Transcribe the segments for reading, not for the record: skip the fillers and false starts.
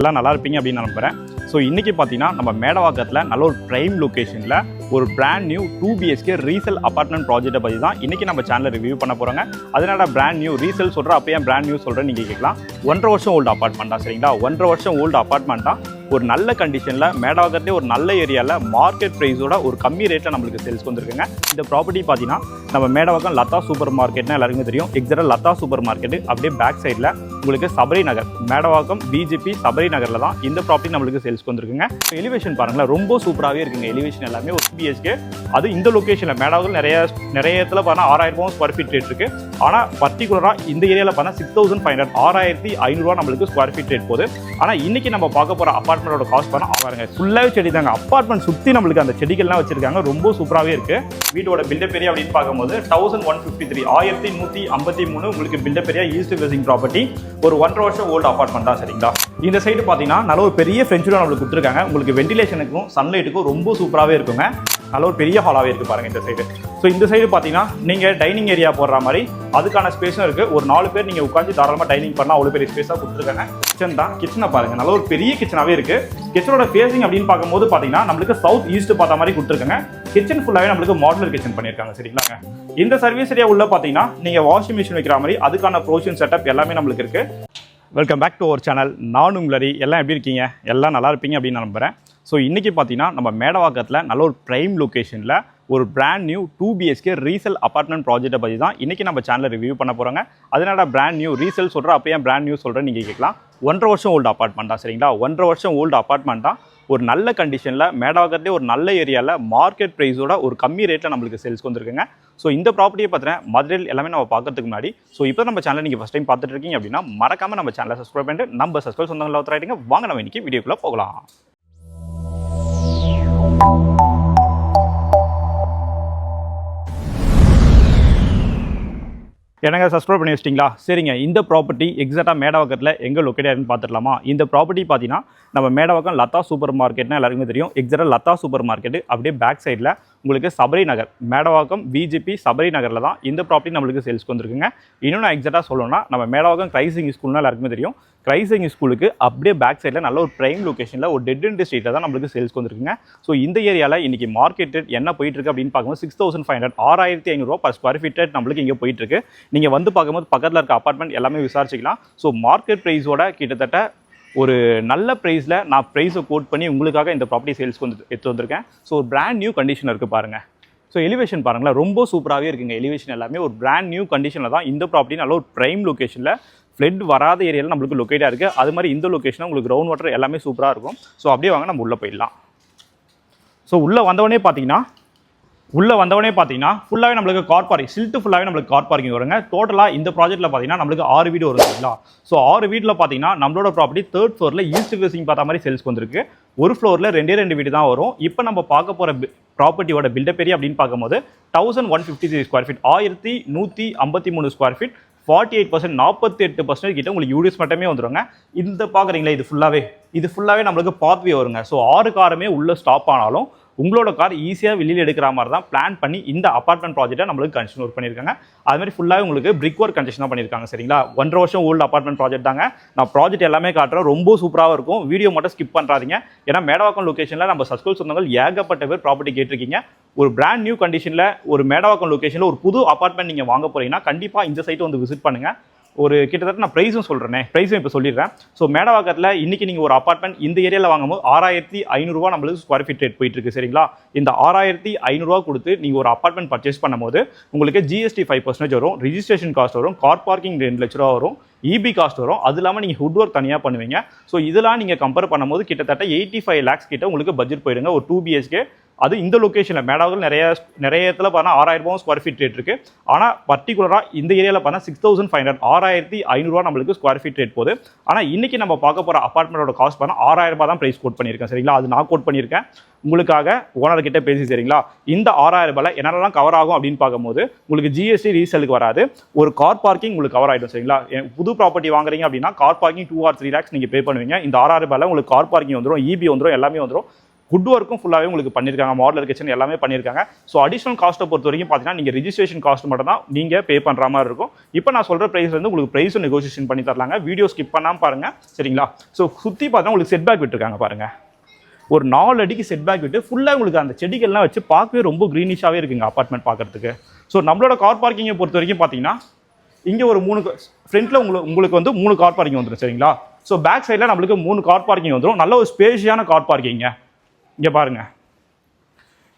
எல்லாம் நல்லா இருப்பீங்க அப்படின்னு நான் நம்புறேன். ஸோ இன்றைக்கி பார்த்தீங்கன்னா நம்ம மேடவாக்கத்தில் நல்ல ஒரு ப்ரைம் லொக்கேஷனில் ஒரு brand new 2 BHK resale apartment ப்ராஜெக்ட்டை பற்றி தான் இன்றைக்கி நம்ம சேனலில் ரிவ்யூ பண்ண போகிறோங்க. அதனால பிராண்ட் நியூ ரீசேல் சொல்கிறேன், அப்போ ஏன் பிராண்ட் நியூ சொல்கிறேன்னு நீங்கள் கேட்கலாம். 1.5 வருஷம் ஓல்டு அப்பார்ட்மெண்ட் தான், சரிங்களா? 1.5 வருஷம் ஓல்டு அப்பார்ட்மெண்ட் தான். ஒரு நல்ல கண்டிஷனில் மேடவாக்கத்திலே ஒரு நல்ல ஏரியாவில் மார்க்கெட் ப்ரைஸோட ஒரு கம்மி ரேட்டில் நம்மளுக்கு சேல்ஸ் வந்துருக்குங்க. இந்த ப்ராப்பர்ட்டி பார்த்தீங்கன்னா நம்ம மேடவாக்கம் லதா சூப்பர் மார்க்கெட்னா எல்லாருக்குமே தெரியும். எக்ஸாக்டாக லதா சூப்பர் மார்க்கெட்டு அப்படியே பேக் சைடில் உங்களுக்கு சபரி நகர், மேடவாக்கம் பிஜேபி சபரி நகரில் தான் இந்த ப்ராப்பர்ட்டி நம்மளுக்கு சேல்ஸ்க்கு வந்துருக்குங்க. எலிவேஷன் பாருங்களேன், ரொம்ப சூப்பராகவே இருக்குங்க. எலிவேஷன் எல்லாமே ஒரு BHK, அது இந்த லொக்கேஷனில் மேடவாக்கம் நிறைய இடத்துல பார்த்தா 6000 ஸ்கொயர் ஃபீட் ரேட் இருக்குது. ஆனால் பர்டிகுலராக இந்த ஏரியாவில் பார்த்தா 6500 6500 நம்மளுக்கு ஸ்கொயர் ஃபீட் ரேட் போகுது. ஆனால் இன்றைக்கி நம்ம பார்க்க போகிற அப்பார்ட்மெண்ட்டோட காஸ்ட் பண்ணால் பாருங்க, ஃபுல்லாகவே செடி தாங்க. அப்பார்ட்மெண்ட் சுற்றி நம்மளுக்கு அந்த செடிகள்லாம் வச்சிருக்காங்க, ரொம்ப சூப்பராகவே இருக்குது. வீட்டோட பில்டப் ஏரியா அப்படின்னு பார்க்கும்போது 1153 1153 உங்களுக்கு built up area, east facing property, ஒரு 1.5 வருஷம் ஓல்டு அப்பார்ட்மெண்ட் தான், சரிங்களா? இந்த சைடு பார்த்தீங்கன்னா நல்ல ஒரு பெரிய ஃப்ரெஞ்ச் டோர் நம்மளுக்கு கொடுத்துருக்காங்க. உங்களுக்கு வென்டிலேஷனுக்கும் சன்லைட்டுக்கும் ரொம்ப சூப்பராகவே இருக்குங்க. நல்ல ஒரு பெரிய ஹாலாகவே இருக்குது பாருங்கள் இந்த சைடு. ஸோ இந்த சைடு பார்த்தீங்கன்னா நீங்கள் டைனிங் ஏரியா போடுற மாதிரி அதுக்கான ஸ்பேஸும் இருக்குது. ஒரு 4 பேர் நீங்கள் உட்காந்து தாராளமாக டைனிங் பண்ணால் அவ்வளோ பெரிய ஸ்பேஸாக கொடுத்துருக்காங்க. கிச்சன் தான், கிச்சனை பாருங்கள், நல்ல ஒரு பெரிய கிச்சனாகவே இருக்குது. கிச்சனோட ஃபேஸிங் அப்படின்னு பார்க்கும்போது பார்த்தீங்கன்னா நம்மளுக்கு சவுத் ஈஸ்ட் பார்த்த மாதிரி கொடுத்துருக்காங்க. கிச்சன் ஃபுல்லாகவே நம்மளுக்கு மாடுலர் கிச்சன் பண்ணியிருக்காங்க, சரிங்களாங்க? இந்த சர்வீஸ் ஏரியா உள்ள பார்த்தீங்கன்னா நீங்கள் வாஷிங் மிஷின் வைக்கிற மாதிரி அதுக்கான ப்ரொவிஷன் செட்டப் எல்லாமே நம்மளுக்கு இருக்குது. Welcome back to our channel. நான் உங்களரி. எல்லாம் எப்படி இருக்கீங்க? எல்லாம் நல்லா இருப்பீங்க அப்படின்னு நான் நம்புகிறேன். ஸோ இன்றைக்கி பார்த்தீங்கன்னா நம்ம மேடவாக்கத்தில் நல்ல ஒரு ப்ரைம் லொக்கேஷனில் ஒரு brand new 2 BHK resale apartment ப்ராஜெக்ட்டை பற்றி தான் இன்றைக்கி நம்ம சேனலில் ரிவ்யூ பண்ண போகிறோங்க. அதனால பிராண்ட் நியூ ரீசேல் சொல்கிறேன், அப்போ ஏன் பிராண்ட் நியூ சொல்கிறேன்னு நீங்கள் கேட்கலாம். 1.5 வருஷம் ஓல்டு அப்பார்ட்மெண்ட் தான், சரிங்களா? 1.5 வருஷம் ஓல்டு அப்பார்ட்மெண்ட் தான். ஒரு நல்ல கண்டிஷனில் மேடவாக்கத்திலே ஒரு நல்ல ஏரியாவில் மார்க்கெட் ப்ரைஸோட ஒரு கம்மி ரேட்டில் நம்மளுக்கு சேல்ஸ்க்கு வந்துருக்குங்க. ஸோ இந்த ப்ராப்பர்ட்டியை பார்த்துறேன் மதுரையில் எல்லாமே நம்ம பார்க்கறதுக்கு முன்னாடி, ஸோ இப்போ நம்ம சேனல் நீங்கள் ஃபஸ்ட் டைம் பார்த்துட்டு இருக்கீங்க அப்படின்னா மறக்காமல் நம்ம சேனலை சப்ஸ்கிரைப் பண்ணிட்டு நம்ம சப்ஸ்கிரைப் சொந்தங்களை ஒருத்தராயிட்டுங்க. வாங்க நம்ம இன்றைக்கி வீடியோக்குள்ளே போகலாம். என்னங்க சப்ஸ்கிரைப் பண்ணி வச்சிட்டிங்களா? சரிங்க, இந்த ப்ராப்பர்ட்டி எக்ஸாக்டாக மேடவாக்கத்தில் எங்கே லொக்கேட் ஆகிருக்குன்னு பார்த்துடலாமா? இந்த ப்ராப்பர்ட்டி பார்த்தீங்கன்னா நம்ம மேடவாக்கம் லதா சூப்பர் மார்க்கெட்னா எல்லாருக்குமே தெரியும். எக்ஸாக்டாக லதா சூப்பர் மார்க்கெட்டு அப்படியே பேக் சைடில் உங்களுக்கு சபரி நகர், மேடவாக்கம் பிஜேபி சபரி நகரில் தான் இந்த ப்ராப்பர்ட்டி நம்மளுக்கு சேல்ஸ்க்கு வந்துருக்குங்க. இன்னும் நான் எக்ஸாக்டாக சொல்லணும்னா நம்ம மேடவாக்கம் கிரைசிங் ஸ்கூல்னா எல்லாருக்குமே தெரியும். கிரைசிங் ஸ்கூலுக்கு அப்படியே பேக் சைடில் நல்ல ஒரு ப்ரைம் லொக்கேஷனில் ஒரு டெட் எண்ட் ஸ்ட்ரீட்டில் தான் நம்மளுக்கு சேல்ஸ்க்கு வந்துருக்குங்க. ஸோ இந்த ஏரியாவில் இன்றைக்கி மார்க்கெட் ரேட் என்ன போயிட்டுருக்கு அப்படின்னு பார்க்கும்போது 6500 6500 per ஸ்கொயர் ஃபீட் ரேட் நம்மளுக்கு இங்கே போயிட்டுருக்கு. நீங்கள் வந்து பார்க்கும்போது பக்கத்தில் இருக்க அப்பார்ட்மெண்ட் எல்லாமே விசாரிச்சிக்கலாம். ஸோ மார்க்கெட் ப்ரைஸோட கிட்டத்தட்ட ஒரு நல்ல ப்ரைஸில் நான் ப்ரைஸை கோட் பண்ணி உங்களுக்காக இந்த ப்ராப்பர்ட்டி சேல்ஸ்க்கு எடுத்து வந்திருக்கேன். ஸோ ஒரு பிராண்ட் நியூ கண்டிஷன் இருக்குது பாருங்கள். ஸோ எலிவேஷன் பாருங்களேன், ரொம்ப சூப்பராகவே இருக்குங்க. எலிவேஷன் எல்லாமே ஒரு பிராண்ட் நியூ கண்டிஷனில் தான் இந்த ப்ராப்பர்ட்டி நல்ல ஒரு ப்ரைம் லொக்கேஷனில் ஃப்ளட் வராத ஏரியாவில் நம்மளுக்கு லொக்கேட்டாக இருக்குது. அது மாதிரி இந்த லொக்கேஷனில் உங்களுக்கு கிரவுண்ட் வாட்டர் எல்லாமே சூப்பராக இருக்கும். ஸோ அப்படியே வாங்க நம்ம உள்ளே போயிடலாம். ஸோ உள்ளே வந்தவொடனே பார்த்தீங்கன்னா ஃபுல்லாகவே நம்மளுக்கு கார் பார்க்கிங், சில்ட்டு ஃபுல்லாகவே நம்மளுக்கு கார் பார்க்கிங் வருங்க. டோட்டலாக இந்த ப்ராஜெக்ட்டில் பார்த்தீங்கன்னா நம்மளுக்கு 6 வீடு வரும், சரிங்களா? ஸோ 6 வீட்டில் பார்த்தீங்கன்னா நம்மளோட ப்ராப்பர்ட்டி 3rd ஃப்ளோரில் ஈஸ்ட் ஃபேசிங் பார்த்த மாதிரி சேல்ஸ்க்கு வந்திருக்கு. ஒரு ஃப்ளோரில் 2 வீடு தான் வரும். இப்போ நம்ம பார்க்க போகிற ப்ராப்பர்ட்டியோட பில்டப் ஏரியா அப்படின்னு பார்க்கும்போது 1153 ஸ்கொயர் ஃபீட், 1153 ஸ்கொயர் ஃபீட், 48% 48% கிட்ட உங்களுக்கு யூடிஎஸ் மட்டுமே வந்துடுங்க. இந்த பார்க்குறீங்களா, இது ஃபுல்லாகவே நம்மளுக்கு பாத்வே வருங்க. ஸோ 6 காருமே உள்ளே ஸ்டாப் ஆனாலும் உங்களோட கார் ஈஸியாக வெளியில் எடுக்கிற மாதிரி தான் பிளான் பண்ணி இந்த அப்பார்ட்மெண்ட் ப்ராஜெக்ட்டை நம்மளுக்கு கன்ஸ்ட்ரக்ஷன் ஒர்க் பண்ணியிருக்காங்க. அதுமாதிரி ஃபுல்லாகவே உங்களுக்கு பிரிக் ஒர்க் கன்ஸ்ட்ரக்ஷன் தான் பண்ணியிருக்காங்க, சரிங்களா? 1.5 வருஷம் ஓல்டு அப்பார்ட்மெண்ட் ப்ராஜெக்ட் தாங்க. நான் ப்ராஜெக்ட் எல்லாமே காட்டுறேன், ரொம்ப சூப்பராக இருக்கும். வீடியோ மட்டும் ஸ்கிப் பண்ணுறாதீங்க. ஏன்னா மேடவாக்கம் லொக்கேஷனில் நம்ம சப்ஸ்கிரைப் சொந்தங்கள் ஏகப்பட்ட பேர் ப்ராப்பர்ட்டி கேட்டிருக்கீங்க. ஒரு பிராண்ட் நியூ கண்டிஷனில் ஒரு மேடவாக்கம் லொக்கேஷனில் ஒரு புது அப்பார்ட்மெண்ட் நீங்கள் வாங்க போகிறீங்கன்னா கண்டிப்பாக இந்த சைட்டை வந்து விசிட் பண்ணுங்கள். ஒரு கிட்டத்தட்ட நான் ப்ரைஸும் சொல்கிறேன், ப்ரைஸும் இப்போ சொல்லிடுறேன். ஸோ மேடவாக்கத்தில் இன்றைக்கி நீங்கள் ஒரு அப்பார்ட்மெண்ட் இந்த ஏரியாவில் வாங்கும்போது 6500 நம்மளுக்கு ஸ்கொயர் ஃபீட் ரேட் போயிட்டுருக்கு, சரிங்களா? இந்த 6500 கொடுத்து நீங்கள் ஒரு அப்பார்ட்மெண்ட் பர்ச்சேஸ் பண்ணும்போது உங்களுக்கு GST 5% வரும், ரிஜிஸ்ட்ரேஷன் காஸ்ட் வரும், கார் பார்க்கிங் 2 லட்ச ரூபா வரும், EB காஸ்ட் வரும். அது இல்லாமல் நீங்கள் ஹுட் ஒர்க் தனியாக பண்ணுவீங்க. ஸோ இதெல்லாம் நீங்கள் கம்பேர் பண்ணும்போது கிட்டத்தட்ட 85 lakhs கிட்ட உங்களுக்கு பட்ஜெட் போயிடுங்க ஒரு 2 BHK. அது இந்த லொக்கேஷனில் மேடவாக்கில் நிறைய இடத்துல பார்த்தா 6000 ஸ்கொயர் ஃபீட் ரேட் இருக்குது. ஆனால் பர்டிகுலராக இந்த ஏரியாவில் பார்த்தா 6500 6500 நம்மளுக்கு ஸ்கொயர் ஃபீட் ரேட் போகுது. ஆனால் இன்றைக்கி நம்ம பார்க்க போகிற அப்பார்ட்மெண்ட்டோட காஸ்ட் பார்த்தா 6000 தான் ப்ரைஸ் கோட் பண்ணியிருக்கேன், சரிங்களா? அது நான் கோட் பண்ணியிருக்கேன் உங்களுக்காக ஓனர்கிட்ட பேசி, சரிங்களா? இந்த 6000 என்னென்னலாம் கவர் ஆகும் அப்படின்னு பார்க்கும்போது உங்களுக்கு GST ரீசேலுக்கு வராது, ஒரு கார் பார்க்கிங் உங்களுக்கு கவர் ஆகிடும், சரிங்களா? புது ப்ராப்பர்ட்டி வாங்குறீங்க அப்படின்னா கார் பார்க்கிங் 2 or 3 lakhs நீங்கள் பே பண்ணுவீங்க. இந்த 6000 உங்களுக்கு கார் பார்க்கிங் வந்துடும், EB வந்துடும், எல்லாமே வந்துடும். குட் ஒர்க்கும் ஃபுல்லாகவே உங்களுக்கு பண்ணியிருக்காங்க, மாடலர் கிச்சன் எல்லாமே பண்ணியிருக்காங்க. ஸோ அடிஷனல் காஸ்ட்டை பொறுத்த வரைக்கும் பார்த்தீங்கன்னா நீங்கள் ரிஜிஸ்ட்ரேஷன் காஸ்ட் மட்டும் தான் நீங்கள் பே பண்ணுற மாதிரி இருக்கும். இப்போ நான் சொல்கிற ப்ரைஸ் வந்து உங்களுக்கு ப்ரைஸும் நெகோசியேஷன் பண்ணி தரலாங்க. வீடியோ ஸ்கிப் பண்ணாமல் பாருங்கள் சரிங்களா. ஸோ சுற்றி பார்த்தா உங்களுக்கு செட் பேக் விட்டுருக்காங்க பாருங்கள், ஒரு 4 அடிக்கு செட் பேக் விட்டு ஃபுல்லாக உங்களுக்கு அந்த செடிகள்லாம் வச்சு பார்க்கவே ரொம்ப க்ரீனிஷாகவே இருக்குங்க அப்பார்ட்மெண்ட் பார்க்குறதுக்கு. ஸோ நம்மளோட கார் பார்க்கிங்கை பொறுத்த வரைக்கும் பார்த்தீங்கன்னா இங்கே ஒரு 3 ஃப்ரண்ட்டில் உங்களுக்கு வந்து 3 கார் பார்க்கிங் வந்துடும் சரிங்களா. ஸோ பேக் சைடில் நம்மளுக்கு 3 கார் பார்க்கிங் வந்துடும். நல்ல ஒரு ஸ்பேஷியான கார் பார்க்கிங்க. இங்கே பாருங்கள்,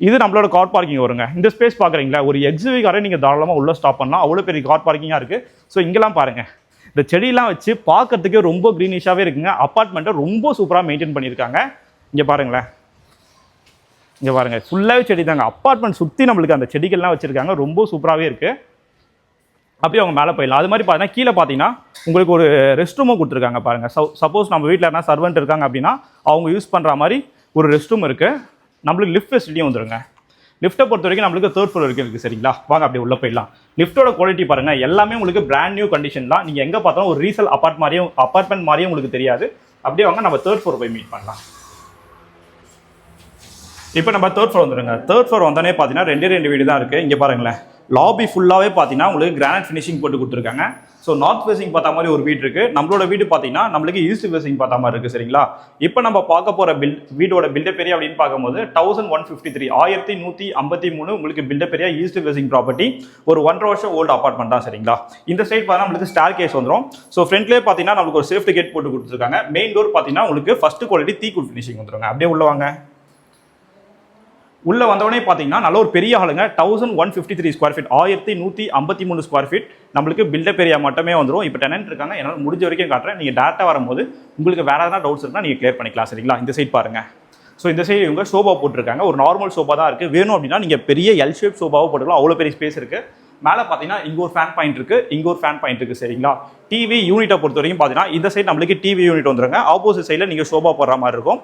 இது நம்மளோட கார் பார்க்கிங் வருங்க. இந்த ஸ்பேஸ் பார்க்குறீங்களா, ஒரு எக்ஸிவி காரை நீங்கள் தாராளமாக உள்ளே ஸ்டாப் பண்ணலாம், அவ்வளோ பெரிய கார் பார்க்கிங்காக இருக்குது. ஸோ இங்கெல்லாம் பாருங்கள், இந்த செடியெல்லாம் வச்சு பார்க்கறதுக்கே ரொம்ப க்ரீனிஷாகவே இருக்குங்க. அப்பார்ட்மெண்ட்டை ரொம்ப சூப்பராக மெயின்டைன் பண்ணியிருக்காங்க. இங்கே பாருங்களேன், இங்கே பாருங்கள், ஃபுல்லாகவே செடி தாங்க. அப்பார்ட்மெண்ட் சுற்றி நம்மளுக்கு அந்த செடிகள்லாம் வச்சுருக்காங்க, ரொம்ப சூப்பராகவே இருக்குது. அப்படியே அவங்க மேலே போயிடலாம். அது மாதிரி பார்த்தீங்கன்னா கீழே பார்த்தீங்கன்னா உங்களுக்கு ஒரு ரெஸ்ட் ரூமும் கொடுத்துருக்காங்க பாருங்கள். சப்போஸ் நம்ம வீட்டில் என்ன சர்வெண்ட் இருக்காங்க அப்படின்னா அவங்க யூஸ் பண்ணுற மாதிரி ஒரு ரெஸ்ட் ரூம் இருக்குது. நம்மளுக்கு லிஃப்ட் ஃபெசிலிட்டியும் வந்துருங்க. லிஃப்ட்டை பொறுத்த வரைக்கும் நம்மளுக்கு 3rd floor வரைக்கும் இருக்குது சரிங்களா. வாங்க அப்படியே உள்ளே போயிடலாம். லிஃப்ட்டோட குவாலிட்டி பாருங்கள், எல்லாமே உங்களுக்கு பிராண்ட் நியூ கண்டிஷன் தான். நீங்கள் எங்கே பார்த்தாலும் ஒரு ரீசேல் அப்பார்ட்மெண்ட் மாதிரியும் உங்களுக்கு தெரியாது. அப்படியே வாங்க நம்ம 3rd floor போய் மீட் பண்ணலாம். இப்போ நம்ம 3rd floor வந்துடுங்க. 3rd floor வந்தோடனே பார்த்தீங்கன்னா 2 வீடு தான் இருக்குது. இங்கே பாருங்களேன், லாபி ஃபுல்லாகவே பார்த்தீங்கன்னா உங்களுக்கு கிரானைட் ஃபினிஷிங் போட்டு கொடுத்துருக்காங்க. ஸோ நார்த் ஃபேசிங் பார்த்தா மாதிரி ஒரு வீடு இருக்குது. நம்மளோட வீடு பார்த்தீங்கன்னா நம்மளுக்கு ஈஸ்ட் ஃபேசிங் பார்த்தா மாதிரி இருக்குது சரிங்களா. இப்போ நம்ம பார்க்க போகிற வீடோட பில்டப் ஏரியா அப்படின்னு பார்க்கும்போது 1153 1153 உங்களுக்கு built up area east facing property. ஒரு 1.5 வருஷம் ஓல்டு அப்பார்ட்மெண்ட் தான் சரிங்களா. இந்த சைட் பார்த்தா நம்மளுக்கு ஸ்டார் கேஸ் வந்துடும். ஸோ ஃப்ரண்ட்லேயே பார்த்தீங்கன்னா நம்மளுக்கு ஒரு சேஃப்டி கேட் போட்டு கொடுத்துருக்காங்க. மெயின் டோர் பார்த்தீங்கன்னா உங்களுக்கு ஃபர்ஸ்ட் குவாலிட்டி தீக்குட் ஃபினிஷிங் வந்துருங்க. அப்படியே உள்ள வாங்க. உள்ள வந்தவொடனே பார்த்தீங்கன்னா நல்ல ஒரு பெரிய ஹாலுங்க. 1153 ஸ்கொயர் ஃபீட், 1153 ஸ்கொயர் ஃபீட் நம்மளுக்கு பில்டப் ஏரியா மட்டுமே வந்துடும். இப்போ டெனன்ட் இருக்காங்க, என்னால் முடிஞ்ச வரைக்கும் காட்டுறேன். நீங்கள் டேரெக்டாக வரும்போது உங்களுக்கு வேறு எதனா டவுட்ஸ் இருக்குன்னா நீங்கள் கிளியர் பண்ணிக்கலாம் சரிங்களா. இந்த சைட் பாருங்கள். ஸோ இந்த சைடு இவங்க சோபா போட்டிருக்காங்க. ஒரு நார்மல் சோபா தான் இருக்குது. வேணும் அப்படின்னா நீங்கள் பெரிய எல் ஷேப் சோபாவும் போட்டுக்கலாம், அவ்வளோ பெரிய ஸ்பேஸ் இருக்குது. மேலே பார்த்தீங்கன்னா இங்கே ஒரு ஃபேன் பாயிண்ட் இருக்குது, இங்கே ஒரு ஃபேன் பாயிண்ட் இருக்குது சரிங்களா. டிவி யூனிட்டை பொறுத்த வரைக்கும் பார்த்தீங்கன்னா இந்த சைடு நம்மளுக்கு டிவி யூனிட் வந்துருங்க. ஆப்போசிட் சைடில் நீங்கள் சோபா போடுற மாதிரி இருக்கும்.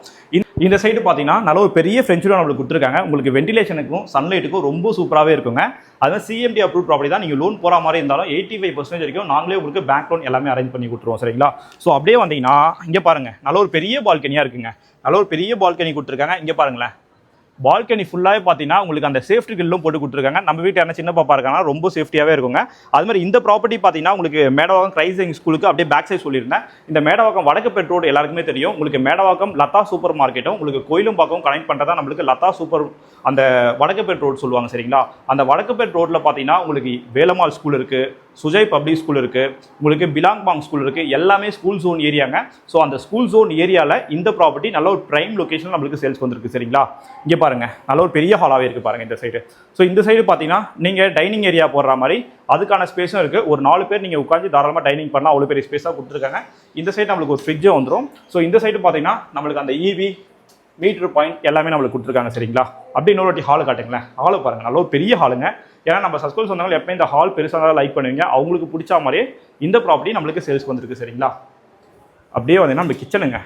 இந்த சைடு பார்த்தீங்கன்னா நல்ல ஒரு பெரிய ஃப்ரெஞ்ச் டோர் நம்மளுக்கு கொடுத்துருக்காங்க. உங்களுக்கு வென்டிலேஷனுக்கும் சன்லைட்டுக்கும் ரொம்ப சூப்பராகவே இருக்குங்க. அதுமாதிரி சிஎம்டி அப்ரூவ் ப்ராப்பர்ட்டி தான். நீங்கள் லோன் போகிற மாதிரி இருந்தாலும் 85% வரைக்கும் நாங்களே உங்களுக்கு பேங்க் லோன் எல்லாமே அரேஞ்ச் பண்ணி கொடுத்துருவோம் சரிங்களா. ஸோ அப்படியே வந்தீங்கன்னா இங்கே பாருங்கள், நல்ல ஒரு பெரிய பால்கனியாக இருக்குங்க. நல்ல ஒரு பெரிய பால்கனி கொடுத்துருக்காங்க. இங்கே பாருங்களேன், பால்கனி ஃபுல்லாகவே பார்த்தீங்கன்னா உங்களுக்கு அந்த சேஃப்டி கில்லும் போட்டு கொடுத்துருக்காங்க. நம்ம வீட்டில் என்ன சின்ன பாப்பா இருக்காங்கன்னா ரொம்ப சேஃப்டியாகவே இருக்குங்க. அது மாதிரி இந்த ப்ராப்பர்ட்டி பார்த்தீங்கன்னா உங்களுக்கு மேடவாக்கம் கிரைசிங் ஸ்கூலுக்கு அப்படியே பேக் சைட் சொல்லியிருந்தேன். இந்த மேடவாக்கம் வடக்குப்பேட் ரோடு எல்லாருக்குமே தெரியும். உங்களுக்கு மேடவாக்கம் லதா சூப்பர் மார்க்கெட்டும் உங்களுக்கு கோயிலும் பார்க்கவும் கனெக்ட் பண்ணுறதா நம்மளுக்கு லதா சூப்பர் அந்த வடக்குப்பேட் ரோடு சொல்லுவாங்க சரிங்களா. அந்த வடக்குப்பேட் ரோட்டில் பார்த்தீங்கன்னா உங்களுக்கு வேலம்மாள் ஸ்கூல் இருக்குது, சுஜய் பப்ளிக் ஸ்கூல் இருக்குது, உங்களுக்கு பிலாங்பாங் ஸ்கூல் இருக்குது. எல்லாமே ஸ்கூல் ஜோன் ஏரியாங்க. ஸோ அந்த ஸ்கூல் ஜோன் ஏரியாவில் இந்த ப்ராப்பர்ட்டி நல்ல ஒரு ப்ரைம் லொக்கேஷன் நம்மளுக்கு சேல்ஸ் வந்துருக்கு சரிங்களா. இங்கே பாருங்கள், நல்ல ஒரு பெரிய ஹாலாகவே இருக்குது பாருங்கள் இந்த சைடு. ஸோ இந்த சைடு பார்த்தீங்கன்னா நீங்கள் டைனிங் ஏரியா போடுற மாதிரி அதுக்கான ஸ்பேஸும் இருக்குது. ஒரு 4 பேர் நீங்கள் உட்காந்து தாராளமாக டைனிங் பண்ணலாம், அவ்வளோ பெரிய ஸ்பேஸாக கொடுத்துருக்காங்க. இந்த சைடு நம்மளுக்கு ஒரு ஃப்ரிட்ஜும் வந்துடும். ஸோ இந்த சைடு பார்த்தீங்கன்னா நம்மளுக்கு அந்த இவி மீட்டர் பாயிண்ட் எல்லாமே நம்மளுக்கு கொடுத்துருக்காங்க சரிங்களா. அப்படி இன்னொரு வாட்டி ஹால் காட்டுங்களேன். ஹாலை பாருங்கள், நல்ல ஒரு பெரிய ஹாலுங்க. ஏன்னா நம்ம சஸ்கோல் சொன்னாலும் எப்போ இந்த ஹால் பெருசாக தான் லைக் பண்ணுவீங்க. அவங்களுக்கு பிடிச்ச மாதிரியே இந்த ப்ராப்பர்ட்டி நம்மளுக்கு சேல்ஸ் வந்துருக்கு சரிங்களா. அப்படியே வந்தீங்கன்னா நம்ம கிச்சனுங்க,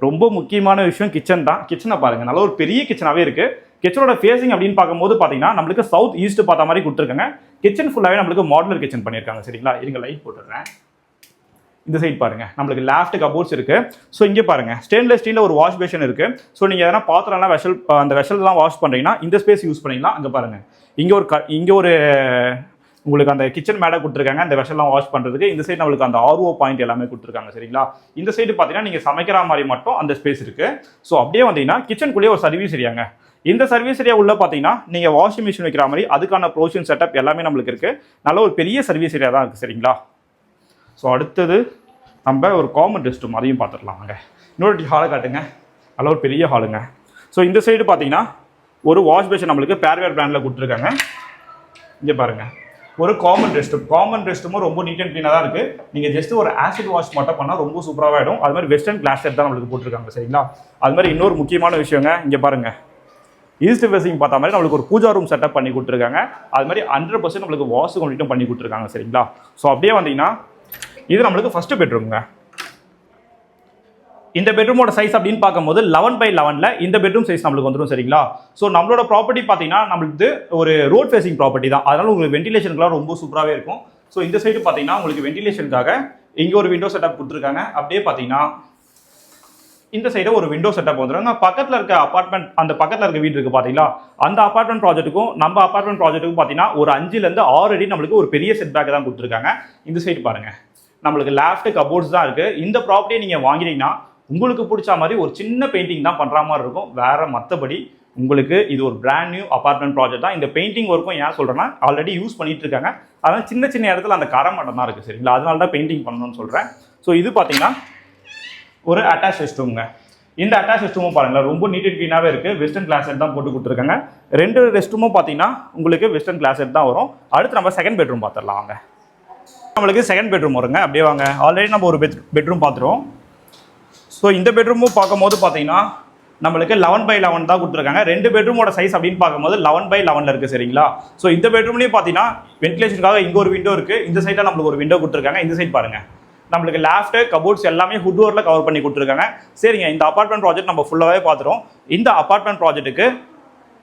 ரொம்ப முக்கியமான விஷயம் கிச்சன் தான். கிச்சனை பாருங்கள், நல்ல ஒரு பெரிய கிச்சனாகவே இருக்குது. கிச்சனோட ஃபேஸிங் அப்படின்னு பார்க்கும்போது பார்த்தீங்கன்னா நம்மளுக்கு சவுத் ஈஸ்ட் பார்த்த மாதிரி கொடுத்துருக்காங்க. கிச்சன் ஃபுல்லாகவே நம்மளுக்கு மாடுலர் கிச்சன் பண்ணியிருக்காங்க சரிங்களா. இருங்க லைட் போட்டுடுறேன். இந்த சைட் பாருங்க, நம்மளுக்கு லேஃப்ட் கபோர்ட்ஸ் இருக்கு. ஸோ இங்கே பாருங்க, ஸ்டெயின்லெஸ் ஸ்டீலில் ஒரு வாஷ் பேஷன் இருக்கு. ஸோ நீங்கள் எதனா பாத்திரம்லாம் அந்த வெஷல்லாம் வாஷ் பண்ணுறீங்கன்னா இந்த ஸ்பேஸ் யூஸ் பண்ணிக்கலாம். அங்கே பாருங்க, இங்கே ஒரு உங்களுக்கு அந்த கிச்சன் மேடை கொடுத்துருக்காங்க அந்த வெஷல்லாம் வாஷ் பண்ணுறதுக்கு. இந்த சைடு நம்மளுக்கு அந்த ஆர்ஓ பாயிண்ட் எல்லாமே கொடுத்துருக்காங்க சரிங்களா. இந்த சைடு பார்த்தீங்கன்னா நீங்கள் சமைக்கிற மாதிரி மட்டும் அந்த ஸ்பேஸ் இருக்கு. ஸோ அப்படியே வந்தீங்கன்னா கிச்சனுக்குள்ளேயே ஒரு சர்வீஸ் ஏரியாங்க. இந்த சர்வீஸ் ஏரியா உள்ள பார்த்தீங்கன்னா நீங்கள் வாஷிங் மிஷின் வைக்கிற மாதிரி அதுக்கான ப்ரொவிஷன் செட்டப் எல்லாமே நம்மளுக்கு இருக்குது. நல்ல ஒரு பெரிய சர்வீஸ் ஏரியா தான் இருக்குது சரிங்களா. ஸோ அடுத்தது நம்ம ஒரு காமன் ரெஸ்ட் ரூம் அதையும் பார்த்துடலாம். அங்கே இன்னொரு ஹாலை காட்டுங்க, நல்ல ஒரு பெரிய ஹாலுங்க. ஸோ இந்த சைடு பார்த்தீங்கன்னா ஒரு வாஷ் பேஷன் நம்மளுக்கு பேர்வேர் பிராண்டில் கொடுத்துருக்காங்க. இங்கே பாருங்கள், ஒரு காமன் ரெஸ்ட் ரூமும் ரொம்ப நீட் அண்ட் க்ளீனாக தான் இருக்குது. நீங்கள் ஜஸ்ட் ஒரு ஆசிட் வாஷ் மட்டும் பண்ணால் ரொம்ப சூப்பராக ஆகிடும். அது மாதிரி வெஸ்டர்ன் கிளாஸ் செட் தான் நம்மளுக்கு போட்டிருக்காங்க சரிங்களா. அது மாதிரி இன்னொரு முக்கியமான விஷயங்க, இங்கே பாருங்கள், ஈஸ்ட் ஃபேசிங் பார்த்தா மாதிரி நம்மளுக்கு ஒரு பூஜா ரூம் செட்டப் பண்ணி கொடுத்துருக்காங்க. அது மாதிரி 100% நம்மளுக்கு வாஷ் கம்ப்ளீட்டும் பண்ணி கொடுத்துருக்காங்க சரிங்களா. ஸோ அப்படியே வந்தீங்கன்னா இது நம்மளுக்கு ஃபர்ஸ்ட் பெட்ரூம்ங்க. இந்த பெட்ரூமோட சைஸ் அப்படின்னு பார்க்கும்போது 11x11 இந்த பெட்ரூம் சைஸ் நம்மளுக்கு வந்துடும் சரிங்களா. ஸோ நம்மளோட ப்ராப்பர்ட்டி பார்த்தீங்கன்னா நம்மளுக்கு ஒரு ரோட் ஃபேசிங் ப்ராப்பர்ட்டி தான். அதனால உங்களுக்கு வென்டிலேஷனுக்குலாம் ரொம்ப சூப்பராகவே இருக்கும். ஸோ இந்த சைடு பார்த்தீங்கன்னா உங்களுக்கு வென்டிலேஷனுக்காக இங்கே ஒரு விண்டோ செட்டப் கொடுத்துருக்காங்க. அப்படியே பார்த்தீங்கன்னா இந்த சைடு ஒரு விண்டோ செட்டப் வந்துடும். பக்கத்தில் இருக்க அபார்ட்மெண்ட், அந்த பக்கத்தில் இருக்க வீடு இருக்குது பார்த்தீங்களா, அந்த அபார்ட்மெண்ட் ப்ராஜெக்ட்டுக்கும் நம்ம அபார்ட்மெண்ட் ப்ராஜெக்ட்டுக்கும் பார்த்தீங்கன்னா ஒரு 5லேருந்து 6 அடி நம்மளுக்கு ஒரு பெரிய செட் பேக் தான் கொடுத்துருக்காங்க. இந்த சைடு பாருங்கள், நம்மளுக்கு லேஃப்ட் கபோர்ட்ஸ் தான் இருக்குது. இந்த ப்ராப்பர்ட்டியை நீங்கள் வாங்கினீங்கன்னா உங்களுக்கு பிடிச்ச மாதிரி ஒரு சின்ன பெயிண்டிங் தான் பண்ணுற மாதிரி இருக்கும். வேறு மற்றபடி உங்களுக்கு இது ஒரு பிராண்ட் நியூ அபார்ட்மெண்ட் ப்ராஜெக்ட் தான். இந்த பெயிண்டிங் ஒர்க்கும் ஏன் சொல்கிறேன்னா ஆல்ரெடி யூஸ் பண்ணிட்டு இருக்காங்க. அதனால் சின்ன சின்ன இடத்துல அந்த கரை மட்டும் தான் இருக்குது சரிங்களா, அதனால தான் பெயிண்டிங் பண்ணணும்னு சொல்கிறேன். ஸோ இது பார்த்தீங்கன்னா ஒரு அட்டாச் ரெஸ்ட் ரூமுங்க. இந்த அட்டாச் ரெஸ்ட் ரூமும் பாருங்களேன், ரொம்ப நீட் அண்ட் க்ளீனாகவே இருக்குது. வெஸ்டர்ன் கிளாஸ் செட் தான் போட்டு கொடுத்துருக்காங்க. 2 ரெஸ்ட் ரூமும் பார்த்தீங்கன்னா உங்களுக்கு வெஸ்டர்ன் கிளாஸ் செட் தான் வரும். அடுத்து நம்ம செகண்ட் பெட்ரூம் பார்த்துடலாம் வாங்க. நம்மளுக்கு செகண்ட் பெட்ரூம் வருங்க, அப்படியே வாங்க. ஆல்ரெடி நம்ம ஒரு பெட்ரூம் பார்த்துருவோம். ஸோ இந்த பெட்ரூமும் பார்க்கும்போது பார்த்தீங்கன்னா நம்மளுக்கு 11x11 தான் கொடுத்துருக்காங்க. 2 பெட்ரூமோட சைஸ் அப்படின்னு பார்க்கும்போது 11x11 இருக்குது சரிங்களா. ஸோ இந்த பெட்ரூம்லேயும் பார்த்தீங்கன்னா வென்டிலேஷனுக்காக இங்கே ஒரு விண்டோ இருக்குது. இந்த சைடில் நம்மளுக்கு ஒரு விண்டோ கொடுத்துருக்காங்க. இந்த சைட் பாருங்கள், நம்மளுக்கு லேஃப்ட் கபோர்ட்ஸ் எல்லாமே ஹுட் டோரில் கவர் பண்ணி கொடுத்துருக்காங்க. சரிங்க, இந்த அபார்ட்மெண்ட் ப்ராஜெக்ட் நம்ம ஃபுல்லாகவே பார்த்துறோம். இந்த அபார்ட்மெண்ட் ப்ராஜெக்ட்டுக்கு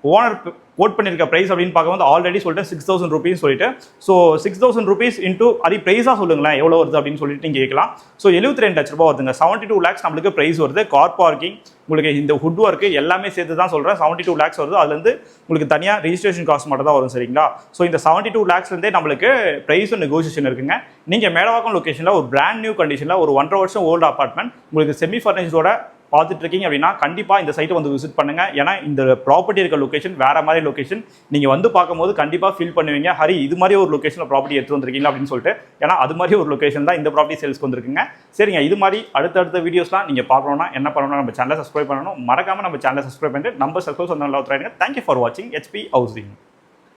ஓனர் கோட் பண்ணியிருக்க ப்ரைஸ் அப்படின்னு பார்க்கும்போது ஆல்ரெடி சொல்லிட்டு 6,000 rupees சொல்லிட்டு. ஸோ 6,000 rupees இன்ட்டு அது ப்ரைஸாக சொல்லுங்களேன் எவ்வளோ வருது அப்படின்னு சொல்லிட்டு நீங்கள் கேட்கலாம். ஸோ 72 லட்ச ரூபா வருதுங்க. 72 lakhs நம்மளுக்கு ப்ரைஸ் வருது. கார் பார்க்கிங் உங்களுக்கு இந்த ஹுட் ஒர்க்கு எல்லாமே சேர்த்து தான் சொல்கிறேன். 72 lakhs வருது. அதுலேருந்து உங்களுக்கு தனியாக ரிஜிஸ்ட்ரேஷன் காஸ்ட் மட்டும் தான் வரும் சரிங்களா. ஸோ இந்த 72 lakhsலேருந்தே நம்மளுக்கு ப்ரைஸும் நெகோசியேஷன் இருக்குங்க. நீங்கள் மேடவாக்கம் லொக்கேஷனில் ஒரு பிராண்ட் நியூ கண்டிஷனில் ஒரு 1.5 வருஷம் ஓல்டு அபார்ட்மெண்ட் உங்களுக்கு செமி ஃபர்னிஷ்டோட பார்த்துட்டு இருக்கீங்க அப்படின்னா கண்டிப்பாக இந்த சைட்டை வந்து விசிட் பண்ணுங்க. ஏன்னா இந்த ப்ராப்பர்ட்டி இருக்க லொக்கேஷன் வேற மாதிரி லொக்கேஷன். நீங்கள் வந்து பார்க்கும்போது கண்டிப்பாக ஃபீல் பண்ணுவீங்க, ஹரி இது மாதிரி ஒரு லொக்கேஷனில் ப்ராப்பர்ட்டி எடுத்து வந்திருக்கீங்களா அப்படின்னு சொல்லிட்டு. ஏன்னா அது மாதிரி ஒரு லொக்கேஷன் தான் இந்த ப்ராப்பர்ட்டி சேல்ஸ்க்கு வந்துருக்குங்க. சரிங்க, இது மாதிரி அடுத்தடுத்த வீடியோஸ்லாம் நீங்கள் பார்க்கணும்னா என்ன பண்ணணும், நம்ம சேனலை சப்ஸ்கிரைப் பண்ணணும். மறக்காம நம்ம சேனலை சப்ஸ்கிரைப் பண்ணிட்டு நம்ம சப்ஸ்கிரைப் பண்ணலாம். தேங்க்யூ ஃபார் வாட்சிங் HP ஹவுசிங்.